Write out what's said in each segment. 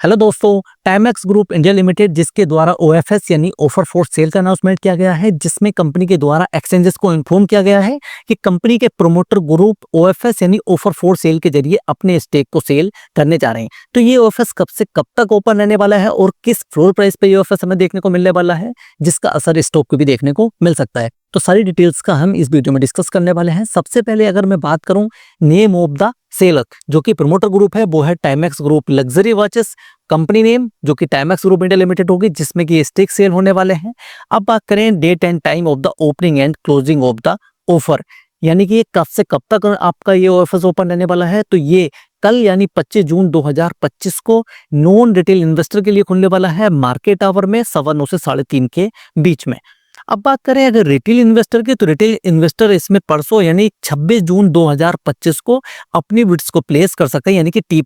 Hello दोस्तों, Timex group India limited जिसके द्वारा ओएफएस यानी ऑफर फॉर सेल का अनाउंसमेंट किया गया है, जिसमें कंपनी के द्वारा एक्सचेंजेस को इन्फॉर्म किया गया है कि कंपनी के प्रोमोटर ग्रुप ओएफएस यानी ऑफर फॉर सेल के जरिए अपने स्टेक को सेल करने जा रहे हैं। तो ये ओएफएस कब से कब तक ओपन रहने वाला है और किस फ्लोर प्राइस पे ये ओएफएस हमें देखने को मिलने वाला है, जिसका असर स्टॉक को भी देखने को मिल सकता है। तो सारी डिटेल्स का हम इस वीडियो में डिस्कस करने वाले हैं। सबसे पहले अगर मैं बात करूं नेम ऑफ द सेलर, जो कि प्रोमोटर ग्रुप है, वो है Timex group luxury watches. Company name जो कि टाइमैक्स ग्रुप इंडिया लिमिटेड होगी, जिसमें कि स्टेक सेल होने वाले हैं। अब बात करें date and time of the opening and closing of the offer, यानी कि ये कब से कब तक आपका ये ऑफर ओपन रहने वाला है। तो ये कल यानी 25 जून 2025 को नॉन रिटेल इन्वेस्टर के लिए खुलने वाला है, मार्केट आवर में 9:15 से 3:30 के बीच में। अब बात करें अगर रिटेल इन्वेस्टर की, तो रिटेल इन्वेस्टर इसमें परसों यानी 26 जून 2025 को अपनी बिड्स को प्लेस कर सकते हैं, यानी कि T+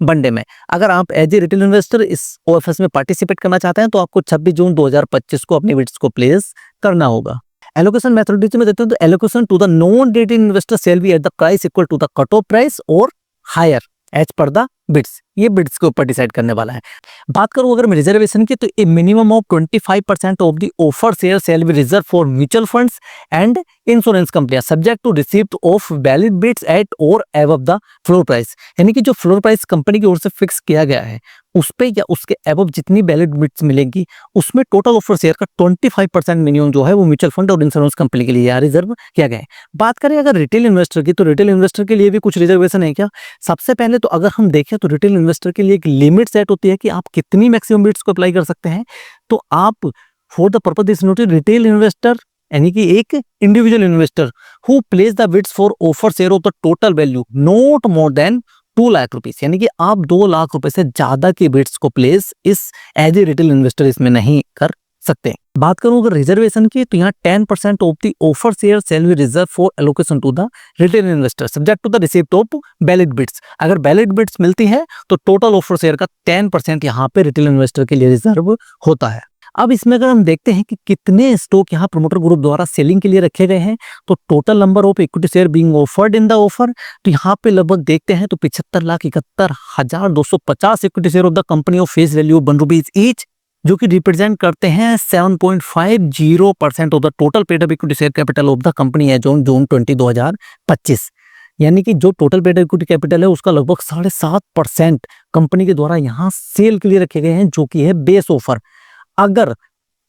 वनडे में। अगर आप एज ए रिटेल इन्वेस्टर इस ओएफएस में पार्टिसिपेट करना चाहते हैं तो आपको 26 जून 2025 को अपनी बिड्स को प्लेस करना होगा। एलोकेशन मेथोडोलॉजी में देखते हैं तो allocation to the non retail investor shall be at the price equal to the cut off price और higher as per the bids. ये बिड्स के ऊपर डिसाइड करने वाला है। बात करूं अगर मैं रिजर्वेशन की, तो a minimum of 25% of the offer share shall be reserve for mutual funds and insurance कंपनियां subject to receipt of valid bids at और अबव द फ्लोर प्राइस। यानी कि जो फ्लोर प्राइस कंपनी की ओर से फिक्स किया गया है उस पे या उसके अबव जितनी वैलिड बिड्स मिलेंगी, उसमें टोटल ऑफर शेयर का 25% मिनिमम जो है वो म्यूचुअल फंड और इंश्योरेंस कंपनी के लिए यहाँ रिजर्व किया गया है। बात करें अगर रिटेल इन्वेस्टर की, तो रिटेल इन्वेस्टर के लिए भी कुछ रिजर्वेशन है क्या। सबसे पहले तो अगर हम देखें तो रिटेल इन्वेस्टर के लिए एक लिमिट सेट होती है कि आप कितनी मैक्सिमम बिड्स को अप्लाई कर सकते हैं। तो आप for the purpose this note retail investor यानी कि एक individual investor who place the bids for offer share of the total value not more than 2 lakh rupees, यानी कि आप 2 लाख रुपए से ज्यादा की बिड्स को प्लेस इस एज ए रिटेल इन्वेस्टर इसमें नहीं कर सकते। बात करूं अगर रिजर्वेशन की, तो यहाँ 10% of the offer share shall be reserve for allocation to the retail investor subject to the receipt of valid bids. अगर वैलिड बिड्स मिलती है तो टोटल ऑफर शेयर का 10% यहाँ पे रिटेल इन्वेस्टर के लिए रिजर्व होता है। अब इसमें अगर हम देखते हैं कि कितने स्टॉक यहाँ प्रोमोटर ग्रुप द्वारा सेलिंग के लिए रखे गए हैं, तो total number of equity share being offered in the offer, तो यहाँ पे लगभग देखते हैं तो 75,71,250 equity share of the company of face value ₹1 each, जो कि रिप्रेजेंट करते हैं 7.50% of the total paid up equity share capital of the company as on June 20, 2025। यानी कि जो टोटल पेड इक्विटी कैपिटल है उसका लगभग 7.5% कंपनी के द्वारा यहाँ सेल के लिए रखे गए हैं, जो कि है बेस ऑफर। अगर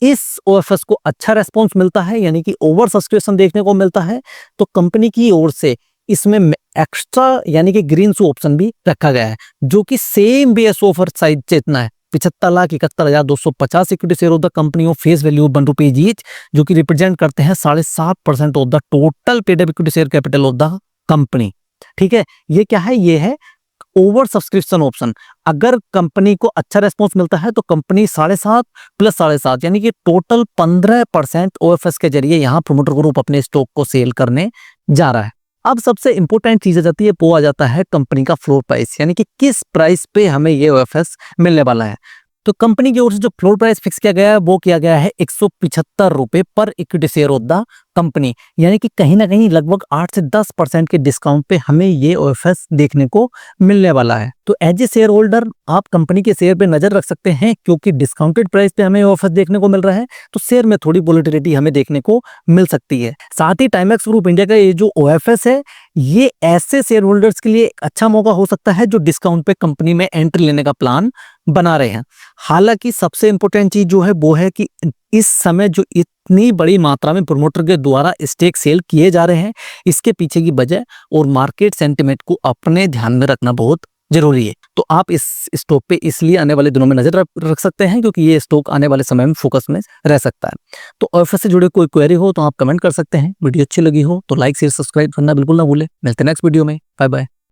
इस ओएफएस को अच्छा रेस्पॉन्स मिलता है, यानी कि ओवर सब्सक्रिप्शन देखने को मिलता है, तो कंपनी की ओर से इसमें एक्स्ट्रा यानी कि ग्रीन शू ऑप्शन भी रखा गया है, जो कि सेम बेस ऑफर साइज जितना है 75,71,250 equity share of the company of face value ₹1 each, जो कि रिप्रेजेंट करते हैं 7.5% of the total paid up equity share capital of the company. ठीक है, ये क्या है, ये है ओवर सब्सक्रिप्शन ऑप्शन। अगर कंपनी को अच्छा रेस्पॉन्स मिलता है तो कंपनी 7.5 + 7.5 यानी कि टोटल 15% ओएफएस के जरिए यहाँ प्रोमोटर ग्रुप अपने स्टॉक को सेल करने जा रहा है। अब सबसे इंपॉर्टेंट चीज आ जाती है, वो आ जाता है कंपनी का फ्लोर प्राइस, यानी कि किस प्राइस पे हमें ये ओएफएस मिलने वाला है। तो कंपनी की ओर से जो फ्लोर प्राइस फिक्स किया गया है वो किया गया है ₹175 पर equity share of the company, यानी कि कहीं ना कहीं लगभग 8 से 10% के डिस्काउंट पे हमें ये ओएफएस देखने को मिलने वाला है। तो एज ए शेयर होल्डर आप कंपनी के शेयर पे नजर रख सकते हैं, क्योंकि डिस्काउंटेड प्राइस पे हमें ओएफएस देखने को मिल रहा है तो शेयर में थोड़ी वोलेटिलिटी हमें देखने को मिल सकती है। साथ ही टाइमैक्स ग्रुप इंडिया का ये जो ओएफएस है, ये ऐसे शेयर होल्डर्स के लिए एक अच्छा मौका हो सकता है जो डिस्काउंट पे कंपनी में एंट्री लेने का प्लान बना रहे हैं। हालांकि सबसे इंपॉर्टेंट चीज जो है वो है कि इस समय जो इतनी बड़ी मात्रा में प्रोमोटर के द्वारा स्टेक सेल किए जा रहे हैं, इसके पीछे की वजह और मार्केट सेंटिमेंट को अपने ध्यान में रखना बहुत जरूरी है। तो आप इस स्टॉक पे इसलिए आने वाले दिनों में नजर रख सकते हैं, क्योंकि ये स्टॉक आने वाले समय में फोकस में रह सकता है। तो ओएफएस से जुड़े कोई क्वेरी हो तो आप कमेंट कर सकते हैं। वीडियो अच्छी लगी हो तो लाइक शेयर सब्सक्राइब करना बिल्कुल ना भूलें। मिलते हैं नेक्स्ट वीडियो में। Bye bye.